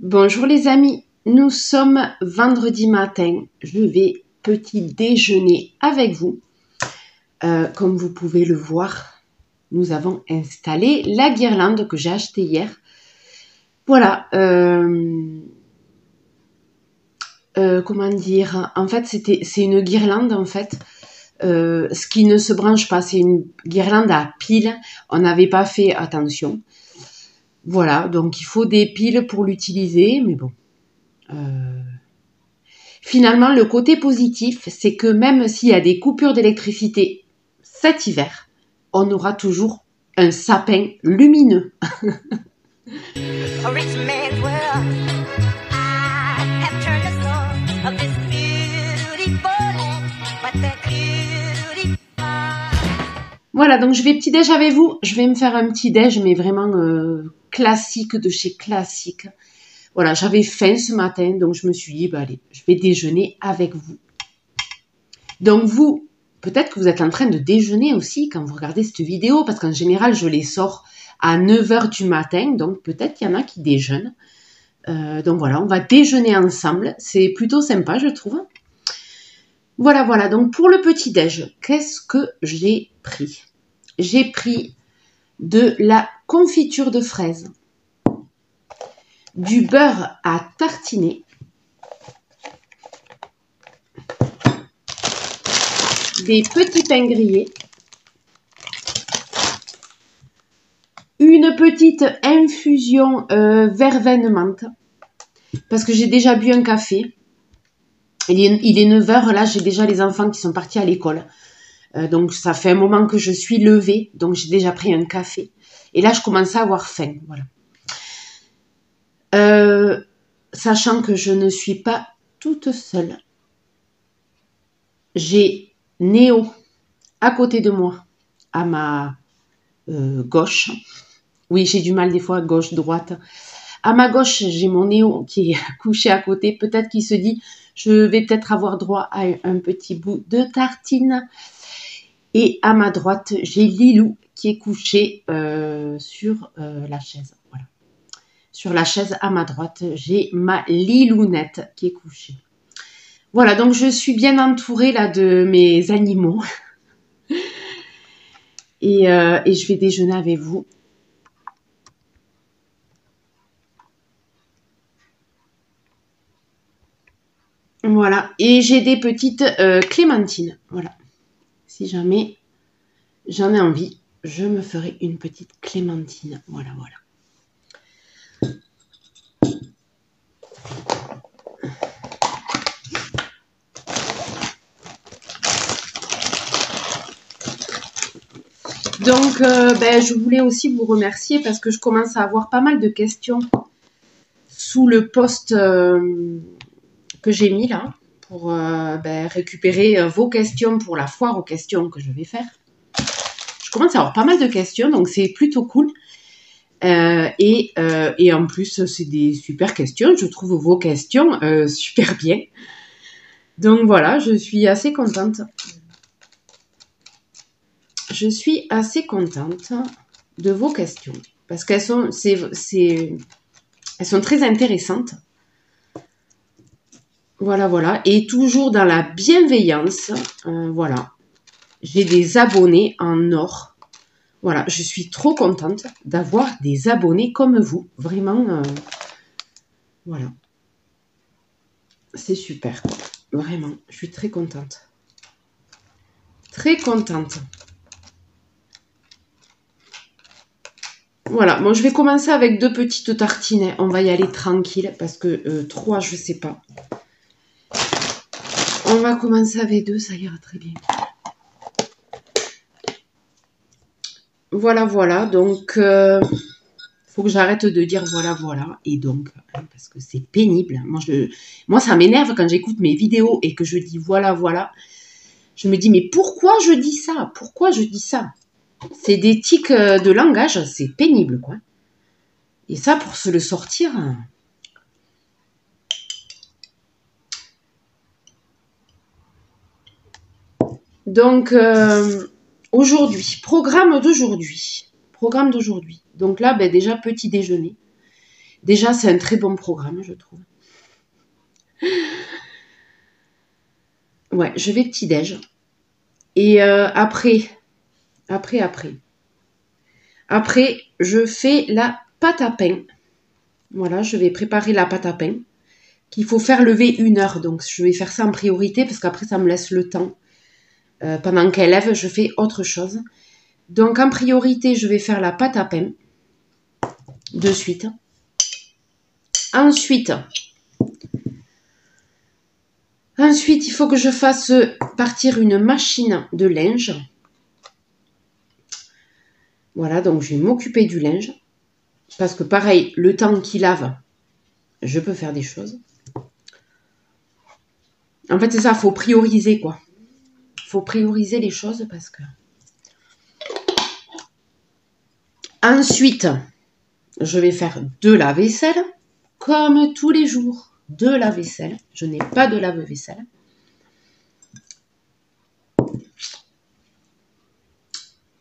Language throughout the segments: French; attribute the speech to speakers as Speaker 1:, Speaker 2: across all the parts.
Speaker 1: Bonjour les amis, nous sommes vendredi matin, je vais petit déjeuner avec vous. Comme vous pouvez le voir, nous avons installé la guirlande que j'ai achetée hier. Voilà, comment dire, en fait c'est une guirlande en fait. Ce qui ne se branche pas, c'est une guirlande à piles, on n'avait pas fait attention. Voilà, donc il faut des piles pour l'utiliser, mais bon. Finalement, le côté positif, c'est que même s'il y a des coupures d'électricité cet hiver, on aura toujours un sapin lumineux. Voilà, donc je vais petit déj avec vous. Je vais me faire un petit déj, mais vraiment classique de chez classique. Voilà, j'avais faim ce matin, donc je me suis dit, bah allez, je vais déjeuner avec vous. Donc vous, peut-être que vous êtes en train de déjeuner aussi quand vous regardez cette vidéo, parce qu'en général, je les sors à 9 h du matin, donc peut-être qu'il y en a qui déjeunent. Donc voilà, on va déjeuner ensemble, c'est plutôt sympa, je trouve. Voilà, donc pour le petit-déj, qu'est-ce que j'ai pris? J'ai pris de la confiture de fraises, du beurre à tartiner, des petits pains grillés, une petite infusion verveine menthe, parce que j'ai déjà bu un café. Il est 9 h, là j'ai déjà les enfants qui sont partis à l'école. Donc ça fait un moment que je suis levée, donc j'ai déjà pris un café. Et là je commence à avoir faim, voilà. Sachant que je ne suis pas toute seule. J'ai Néo à côté de moi, à ma gauche. Oui, j'ai du mal des fois, gauche, droite. À ma gauche, j'ai mon Néo qui est couché à côté. Peut-être qu'il se dit, je vais peut-être avoir droit à un petit bout de tartine. Et à ma droite, j'ai Lilou qui est couché sur la chaise. Voilà. Sur la chaise à ma droite, j'ai ma Lilounette qui est couchée. Voilà, donc je suis bien entourée là de mes animaux. Et je vais déjeuner avec vous. Voilà, et j'ai des petites clémentines. Voilà, si jamais j'en ai envie, je me ferai une petite clémentine. Voilà. Donc, je voulais aussi vous remercier parce que je commence à avoir pas mal de questions sous le post que j'ai mis là pour récupérer vos questions pour la foire aux questions que je vais faire. Je commence à avoir pas mal de questions, donc c'est plutôt cool. Et en plus, c'est des super questions. Je trouve vos questions super bien. Donc voilà, je suis assez contente. Je suis assez contente de vos questions parce qu'elles sont, elles sont très intéressantes. Voilà. Et toujours dans la bienveillance. Voilà. J'ai des abonnés en or. Voilà, je suis trop contente d'avoir des abonnés comme vous. Vraiment, voilà. C'est super. Vraiment, je suis très contente. Très contente. Voilà, bon, je vais commencer avec 2 petites tartines. On va y aller tranquille parce que 3, je sais pas. On va commencer avec 2, ça ira très bien. Voilà. Donc, faut que j'arrête de dire voilà. Et donc, parce que c'est pénible. Moi, ça m'énerve quand j'écoute mes vidéos et que je dis voilà. Je me dis, mais pourquoi je dis ça? Pourquoi je dis ça? C'est des tics de langage, c'est pénible, quoi. Et ça, pour se le sortir... Donc, aujourd'hui, programme d'aujourd'hui. Donc là, déjà, petit déjeuner. Déjà, c'est un très bon programme, je trouve. Ouais, je vais petit-déj. Et après, je fais la pâte à pain. Voilà, je vais préparer la pâte à pain qu'il faut faire lever 1 heure. Donc, je vais faire ça en priorité parce qu'après, ça me laisse le temps. Pendant qu'elle lève, je fais autre chose. Donc, en priorité, je vais faire la pâte à pain de suite. Ensuite, il faut que je fasse partir une machine de linge. Voilà, donc je vais m'occuper du linge. Parce que pareil, le temps qu'il lave, je peux faire des choses. En fait, c'est ça, il faut prioriser, quoi. Il faut prioriser les choses parce que... Ensuite, je vais faire de la vaisselle, comme tous les jours. De la vaisselle. Je n'ai pas de lave-vaisselle.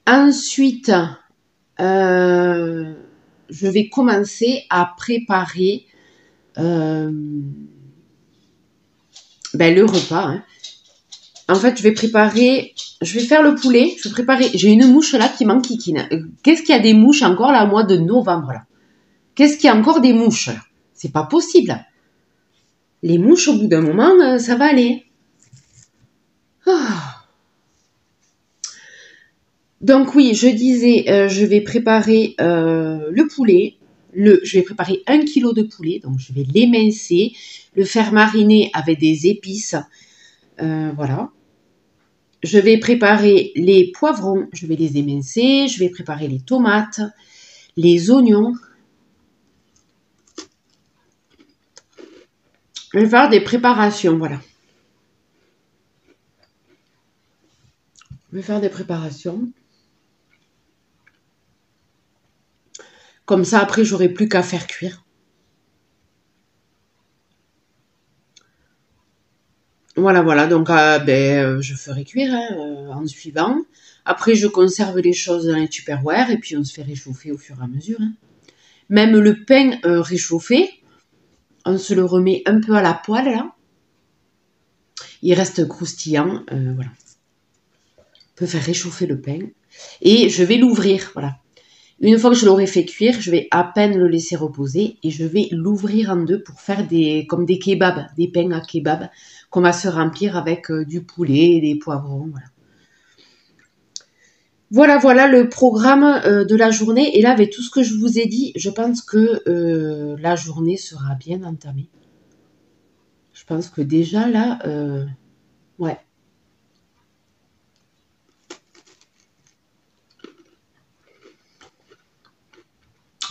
Speaker 1: Ensuite, je vais commencer à préparer le repas. Hein. En fait, je vais faire le poulet. J'ai une mouche là qui m'enquiquine. Qu'est-ce qu'il y a des mouches encore là au mois de novembre là? Qu'est-ce qu'il y a encore des mouches là? C'est pas possible. Les mouches, au bout d'un moment, ça va aller. Ah. Donc oui, je disais, je vais préparer le poulet. Je vais préparer 1 kg de poulet, donc je vais l'émincer, le faire mariner avec des épices. Voilà. Je vais préparer les poivrons, je vais les émincer. Je vais préparer les tomates, les oignons. Je vais faire des préparations, voilà. Je vais faire des préparations. Comme ça, après, j'aurai plus qu'à faire cuire. Voilà. Donc, je ferai cuire en suivant. Après, je conserve les choses dans les Tupperware et puis on se fait réchauffer au fur et à mesure. Hein. Même le pain réchauffé, on se le remet un peu à la poêle, là. Il reste croustillant, voilà. On peut faire réchauffer le pain. Et je vais l'ouvrir, voilà. Une fois que je l'aurai fait cuire, je vais à peine le laisser reposer et je vais l'ouvrir en deux pour faire comme des kebabs, des pains à kebab qu'on va se remplir avec du poulet, des poivrons, voilà. Voilà le programme de la journée. Et là, avec tout ce que je vous ai dit, je pense que la journée sera bien entamée. Je pense que déjà là, ouais.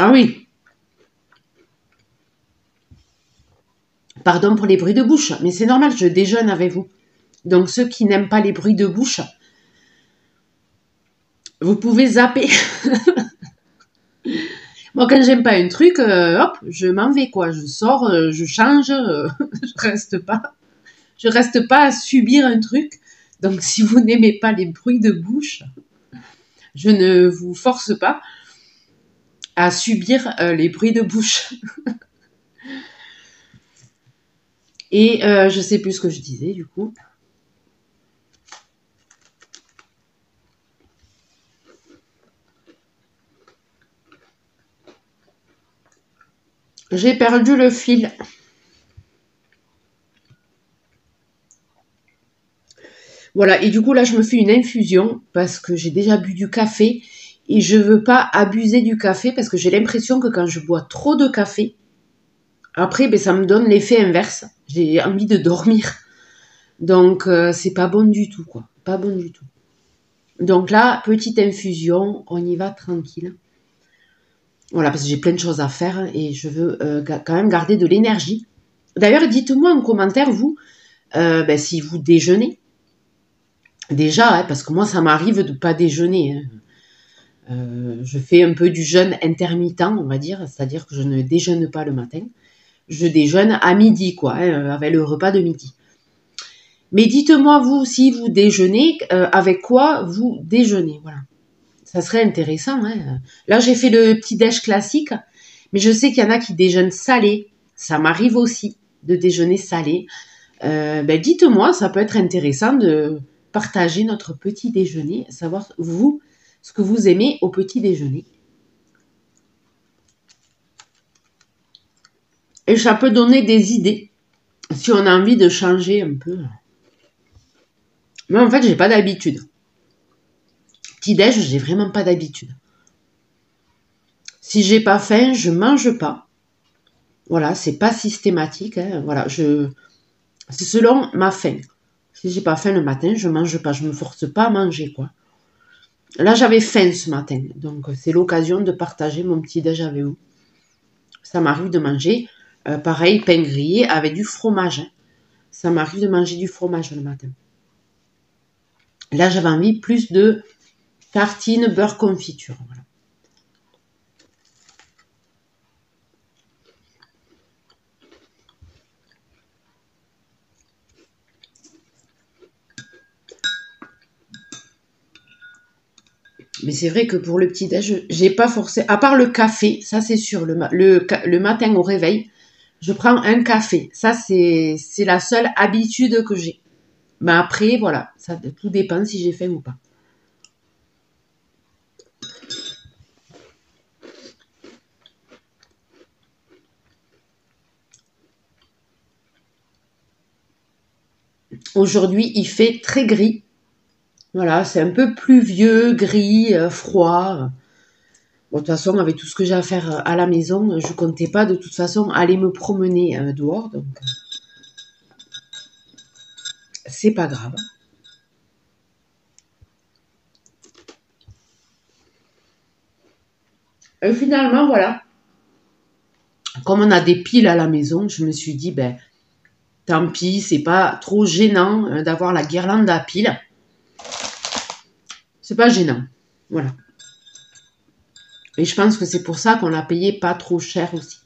Speaker 1: Ah oui. Pardon pour les bruits de bouche, mais c'est normal, je déjeune avec vous. Donc ceux qui n'aiment pas les bruits de bouche, vous pouvez zapper. Moi, quand j'aime pas un truc, hop, je m'en vais, quoi. Je sors, je change, je reste pas à subir un truc. Donc, si vous n'aimez pas les bruits de bouche, je ne vous force pas à subir les bruits de bouche. Et je sais plus ce que je disais, du coup. J'ai perdu le fil. Voilà, et du coup, là, je me fais une infusion parce que j'ai déjà bu du café et je veux pas abuser du café parce que j'ai l'impression que quand je bois trop de café, après, ça me donne l'effet inverse. J'ai envie de dormir. Donc, c'est pas bon du tout, quoi. Pas bon du tout. Donc là, petite infusion, on y va tranquille. Voilà, parce que j'ai plein de choses à faire et je veux quand même garder de l'énergie. D'ailleurs, dites-moi en commentaire, vous, si vous déjeunez. Déjà, hein, parce que moi, ça m'arrive de ne pas déjeuner. Hein. Je fais un peu du jeûne intermittent, on va dire, c'est-à-dire que je ne déjeune pas le matin. Je déjeune à midi, quoi, hein, avec le repas de midi. Mais dites-moi, vous, si vous déjeunez, avec quoi vous déjeunez, voilà. Ça serait intéressant. Hein. Là, j'ai fait le petit déj classique, Mais je sais qu'il y en a qui déjeunent salé. Ça m'arrive aussi de déjeuner salé. Dites-moi, ça peut être intéressant de partager notre petit déjeuner, savoir vous, ce que vous aimez au petit déjeuner. Et ça peut donner des idées si on a envie de changer un peu. Mais en fait, j'ai pas d'habitude. Petit-déj, j'ai vraiment pas d'habitude. Si j'ai pas faim, je mange pas. Voilà, c'est pas systématique. Hein. Voilà, c'est selon ma faim. Si j'ai pas faim le matin, je mange pas. Je me force pas à manger, quoi. Là, j'avais faim ce matin, donc c'est l'occasion de partager mon petit-déj avec vous. Ça m'arrive de manger, pareil, pain grillé avec du fromage. Hein. Ça m'arrive de manger du fromage le matin. Là, j'avais envie plus de tartines beurre confiture. Voilà. Mais c'est vrai que pour le petit-déj, j'ai pas forcé, à part le café, ça c'est sûr, le matin au réveil, je prends un café. Ça, c'est la seule habitude que j'ai. Mais après, voilà, ça tout dépend si j'ai faim ou pas. Aujourd'hui, il fait très gris. Voilà, c'est un peu pluvieux, gris, froid. Bon, de toute façon, avec tout ce que j'ai à faire à la maison, je comptais pas de toute façon aller me promener dehors, donc c'est pas grave. Et finalement, voilà, comme on a des piles à la maison, je me suis dit, ben, tant pis, c'est pas trop gênant d'avoir la guirlande à piles. C'est pas gênant, voilà. Et je pense que c'est pour ça qu'on l'a payé pas trop cher aussi.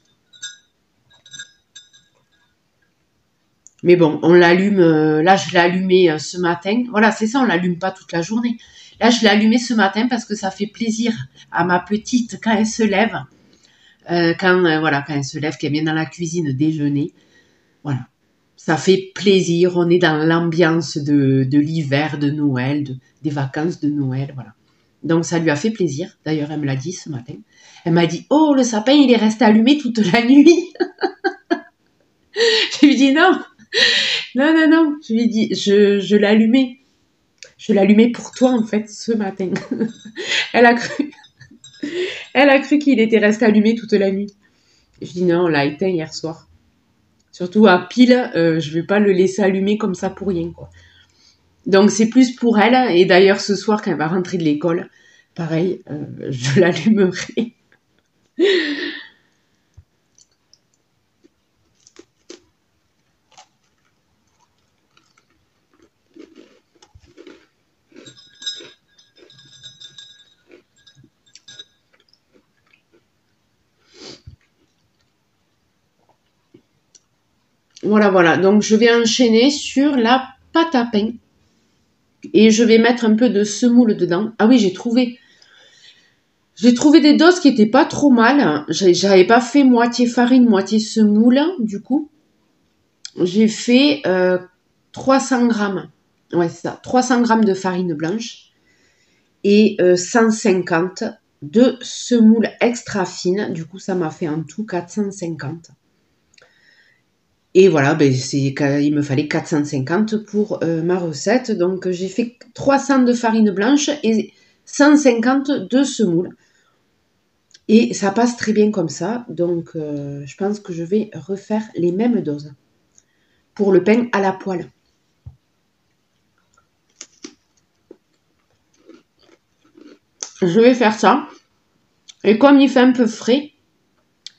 Speaker 1: Mais bon, on l'allume, là je l'ai allumé ce matin. Voilà, c'est ça, on l'allume pas toute la journée. Là, je l'ai allumé ce matin parce que ça fait plaisir à ma petite quand elle se lève. Quand elle se lève, qu'elle vient dans la cuisine déjeuner. Voilà. Ça fait plaisir, on est dans l'ambiance de l'hiver, de Noël, des vacances de Noël, voilà. Donc ça lui a fait plaisir. D'ailleurs, elle me l'a dit ce matin. Elle m'a dit, oh, le sapin, il est resté allumé toute la nuit. Je lui ai dit non. Non, non, non. Je lui ai dit, je l'ai allumé. Je l'ai allumé pour toi, en fait, ce matin. Elle a cru, elle a cru qu'il était resté allumé toute la nuit. Je dis non, on l'a éteint hier soir. Surtout à pile, je vais pas le laisser allumer comme ça pour rien, quoi. Donc c'est plus pour elle. Et d'ailleurs, ce soir, quand elle va rentrer de l'école, pareil, je l'allumerai. Voilà, voilà. Donc je vais enchaîner sur la pâte à pain. Et je vais mettre un peu de semoule dedans. Ah oui, j'ai trouvé des doses qui étaient pas trop mal. J'avais pas fait moitié farine, moitié semoule, du coup. J'ai fait 300 grammes. Ouais, c'est ça. 300 grammes de farine blanche et 150 de semoule extra fine. Du coup, ça m'a fait en tout 450. Et voilà, il me fallait 450 pour ma recette. Donc, j'ai fait 300 de farine blanche et 150 de semoule. Et ça passe très bien comme ça. Donc, je pense que je vais refaire les mêmes doses pour le pain à la poêle. Je vais faire ça. Et comme il fait un peu frais,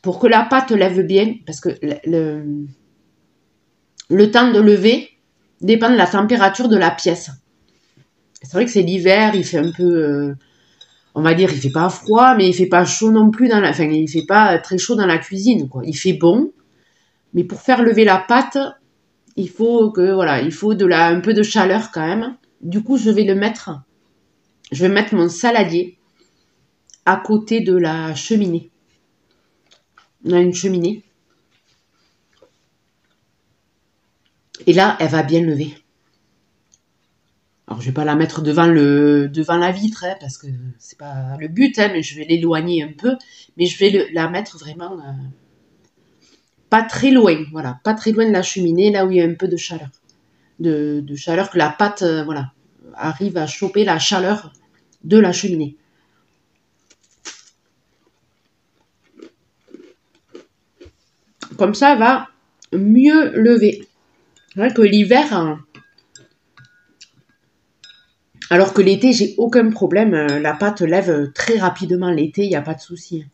Speaker 1: pour que la pâte lève bien, parce que le temps de lever dépend de la température de la pièce. C'est vrai que c'est l'hiver, il fait un peu, on va dire, il fait pas froid, mais il fait pas chaud non plus il fait pas très chaud dans la cuisine, quoi. Il fait bon, mais pour faire lever la pâte, il faut un peu de chaleur quand même. Du coup, je vais mettre mon saladier à côté de la cheminée. On a une cheminée. Et là, elle va bien lever. Alors, je vais pas la mettre devant la vitre, hein, parce que c'est pas le but, hein, mais je vais l'éloigner un peu. Mais je vais la mettre vraiment pas très loin, voilà, pas très loin de la cheminée, là où il y a un peu de chaleur. De chaleur, que la pâte, voilà, arrive à choper la chaleur de la cheminée. Comme ça, elle va mieux lever. C'est vrai que l'hiver, hein, alors que l'été, j'ai aucun problème. La pâte lève très rapidement l'été, il n'y a pas de souci.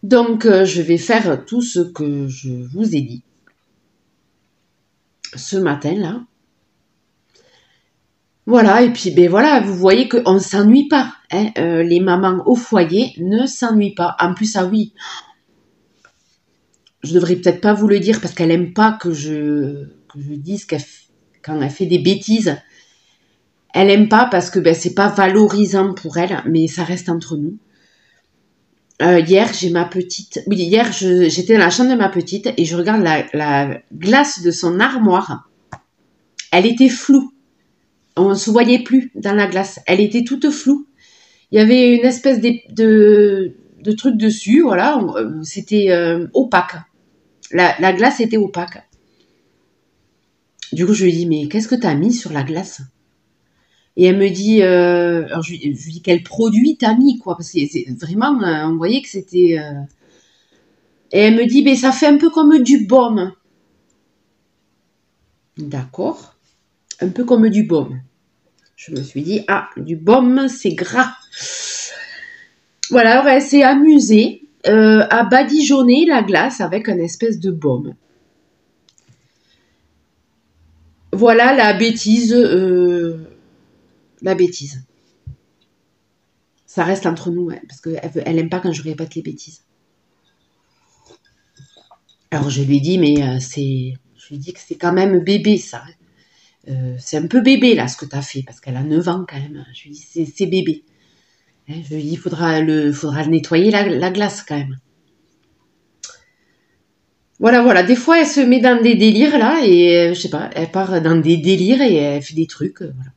Speaker 1: Donc, je vais faire tout ce que je vous ai dit ce matin-là. Voilà, et puis ben voilà, vous voyez qu'on ne s'ennuie pas. Hein, les mamans au foyer ne s'ennuient pas. En plus, ah oui, je devrais peut-être pas vous le dire parce qu'elle aime pas que je dise quand elle fait des bêtises. Elle aime pas parce que ben, c'est pas valorisant pour elle, mais ça reste entre nous. Hier, j'ai ma petite... Oui, hier, j'étais dans la chambre de ma petite et je regarde la glace de son armoire. Elle était floue. On ne se voyait plus dans la glace. Elle était toute floue. Il y avait une espèce de truc dessus, voilà. C'était opaque. La glace était opaque. Du coup, je lui dis, mais qu'est-ce que tu as mis sur la glace? Et elle me dit, alors je lui dis quel produit t'as mis, quoi, parce que c'est vraiment, on voyait que c'était... Et elle me dit, ben ça fait un peu comme du baume. D'accord. Un peu comme du baume. Je me suis dit, ah, du baume, c'est gras. Voilà, alors elle s'est amusée à badigeonner la glace avec un espèce de baume. Voilà la bêtise. La bêtise. Ça reste entre nous, ouais, parce qu'elle aime pas quand je répète les bêtises. Alors je lui ai dit, mais je lui ai dit que c'est quand même bébé, ça. C'est un peu bébé, là, ce que tu as fait, parce qu'elle a 9 ans, quand même. Je lui ai dit, c'est bébé. Hein, je lui ai dit, il faudra nettoyer la glace, quand même. Voilà, voilà. Des fois, elle se met dans des délires, là, et je sais pas, elle part dans des délires et elle fait des trucs, voilà.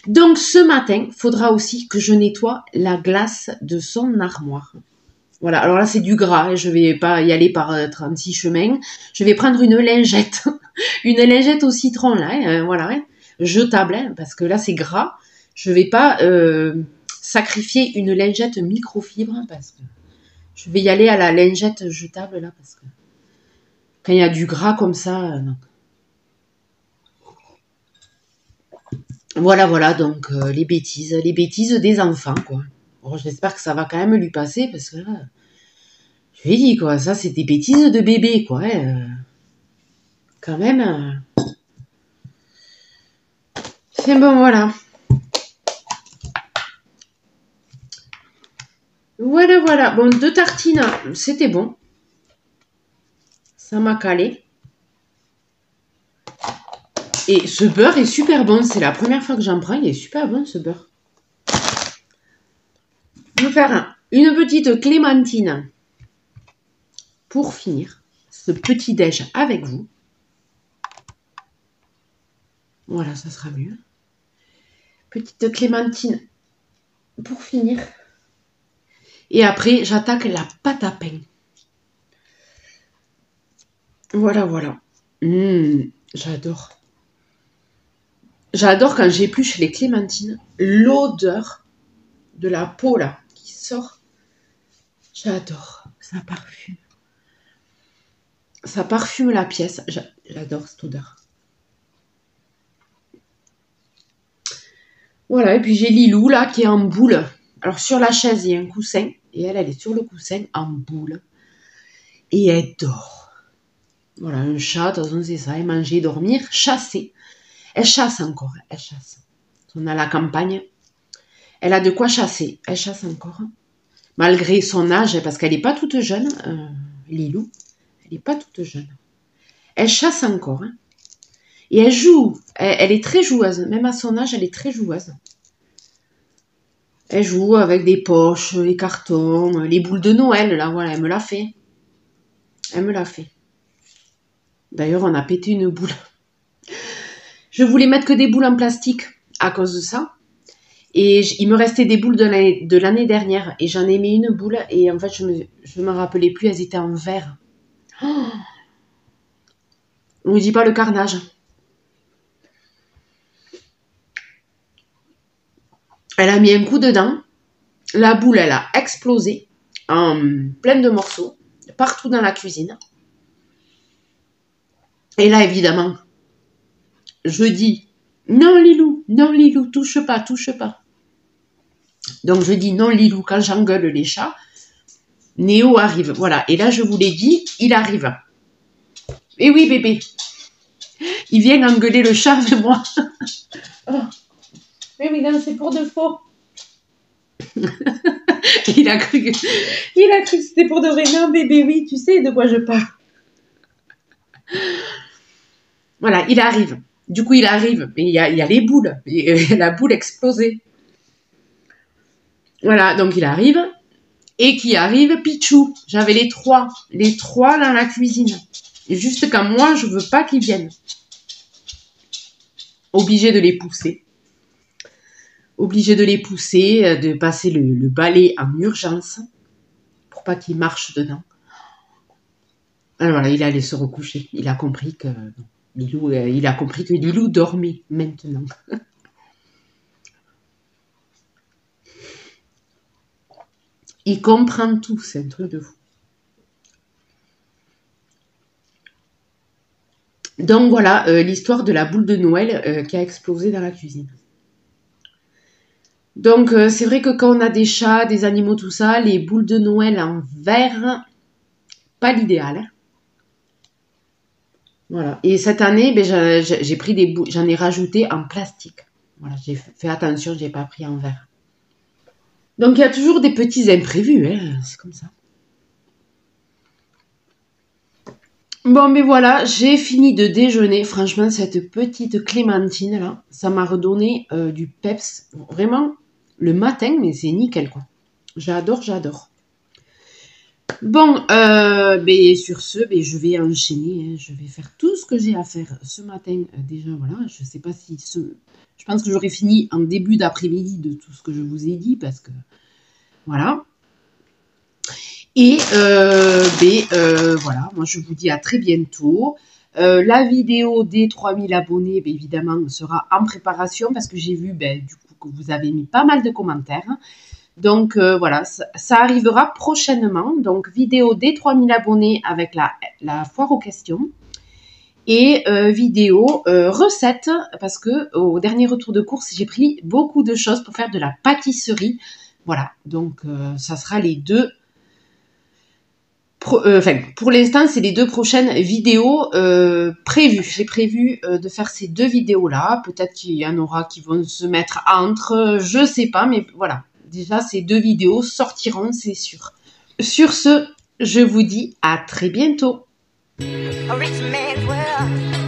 Speaker 1: Donc, ce matin, il faudra aussi que je nettoie la glace de son armoire. Voilà, alors là, c'est du gras, je vais pas y aller par 36 chemins. Je vais prendre une lingette, une lingette au citron, là, hein, voilà, hein, jetable, hein, parce que là, c'est gras. Je vais pas sacrifier une lingette microfibre, parce que je vais y aller à la lingette jetable, là, parce que quand il y a du gras comme ça, non. Voilà, voilà, donc les bêtises des enfants, quoi. Bon, j'espère que ça va quand même lui passer, parce que là, je lui ai dit, quoi, ça, c'est des bêtises de bébé, quoi, hein, quand même. C'est bon, voilà. Voilà, voilà. Bon, 2 tartines, c'était bon. Ça m'a calé. Et ce beurre est super bon. C'est la première fois que j'en prends. Il est super bon, ce beurre. Je vais faire une petite clémentine pour finir ce petit déj avec vous. Voilà, ça sera mieux. Petite clémentine pour finir. Et après, j'attaque la pâte à pain. Voilà, voilà. J'adore. J'adore quand j'épluche les clémentines. L'odeur de la peau, là, qui sort. J'adore. Ça parfume. Ça parfume la pièce. J'adore cette odeur. Voilà, et puis j'ai Lilou, là, qui est en boule. Alors, sur la chaise, il y a un coussin. Et elle est sur le coussin, en boule. Et elle dort. Voilà, un chat, de toute façon, c'est ça. Et manger, dormir, chasser. Elle chasse encore, elle chasse. On a la campagne. Elle a de quoi chasser. Elle chasse encore. Malgré son âge, parce qu'elle n'est pas toute jeune, Lilou. Elle n'est pas toute jeune. Elle chasse encore. Hein. Et elle joue. Elle est très joueuse. Même à son âge, elle est très joueuse. Elle joue avec des poches, les cartons, les boules de Noël, là, voilà, elle me l'a fait. Elle me l'a fait. D'ailleurs, on a pété une boule. Je voulais mettre que des boules en plastique à cause de ça. Et il me restait des boules de l'année dernière. Et j'en ai mis une boule. Et en fait, je me rappelais plus, elles étaient en verre. Oh, on ne dit pas le carnage. Elle a mis un coup dedans. La boule, elle a explosé en plein de morceaux. Partout dans la cuisine. Et là, évidemment, je dis, non Lilou, touche pas. Donc je dis non Lilou, quand j'engueule les chats, Néo arrive, voilà. Et là, je vous l'ai dit, il arrive. Et oui, bébé, il vient engueuler le chat avec moi. Oh. Mais oui, non, c'est pour de faux. il a cru que c'était pour de vrai. Non, bébé, oui, tu sais de quoi je parle. Voilà, il arrive. Du coup, il arrive. Et il y a les boules. Et la boule explosée. Voilà, donc il arrive. Et qui arrive, Pichou. J'avais les trois dans la cuisine. Et juste quand moi, je veux pas qu'ils viennent. Obligé de les pousser. De passer le balai en urgence. Pour pas qu'ils marchent dedans. Alors voilà, il allait se recoucher. Il a compris que Lilou dormait maintenant. Il comprend tout, c'est un truc de fou. Donc voilà, l'histoire de la boule de Noël qui a explosé dans la cuisine. Donc c'est vrai que quand on a des chats, des animaux, tout ça, les boules de Noël en verre, pas l'idéal. Voilà. Et cette année, ben, j'ai pris des boules, j'en ai rajouté en plastique. Voilà, j'ai fait attention, j'ai pas pris en verre. Donc il y a toujours des petits imprévus, hein, c'est comme ça. Bon, mais voilà, j'ai fini de déjeuner. Franchement, cette petite clémentine là, ça m'a redonné du peps. Vraiment, le matin, mais c'est nickel quoi. J'adore. Bon, ben, sur ce, ben, je vais enchaîner. Hein, je vais faire tout ce que j'ai à faire ce matin. Déjà, voilà, je sais pas si je pense que j'aurai fini en début d'après-midi de tout ce que je vous ai dit parce que voilà. Et voilà, moi je vous dis à très bientôt. La vidéo des 3000 abonnés, ben, évidemment, sera en préparation parce que j'ai vu ben, du coup que vous avez mis pas mal de commentaires. Donc voilà, ça arrivera prochainement. Donc vidéo des 3000 abonnés avec la foire aux questions. Et vidéo recette parce que au dernier retour de course, j'ai pris beaucoup de choses pour faire de la pâtisserie. Voilà, donc ça sera les deux. Pour l'instant, c'est les deux prochaines vidéos prévues. J'ai prévu de faire ces deux vidéos-là. Peut-être qu'il y en aura qui vont se mettre entre, je sais pas, mais voilà. Déjà, ces deux vidéos sortiront, c'est sûr. Sur ce, je vous dis à très bientôt. A rich man's world.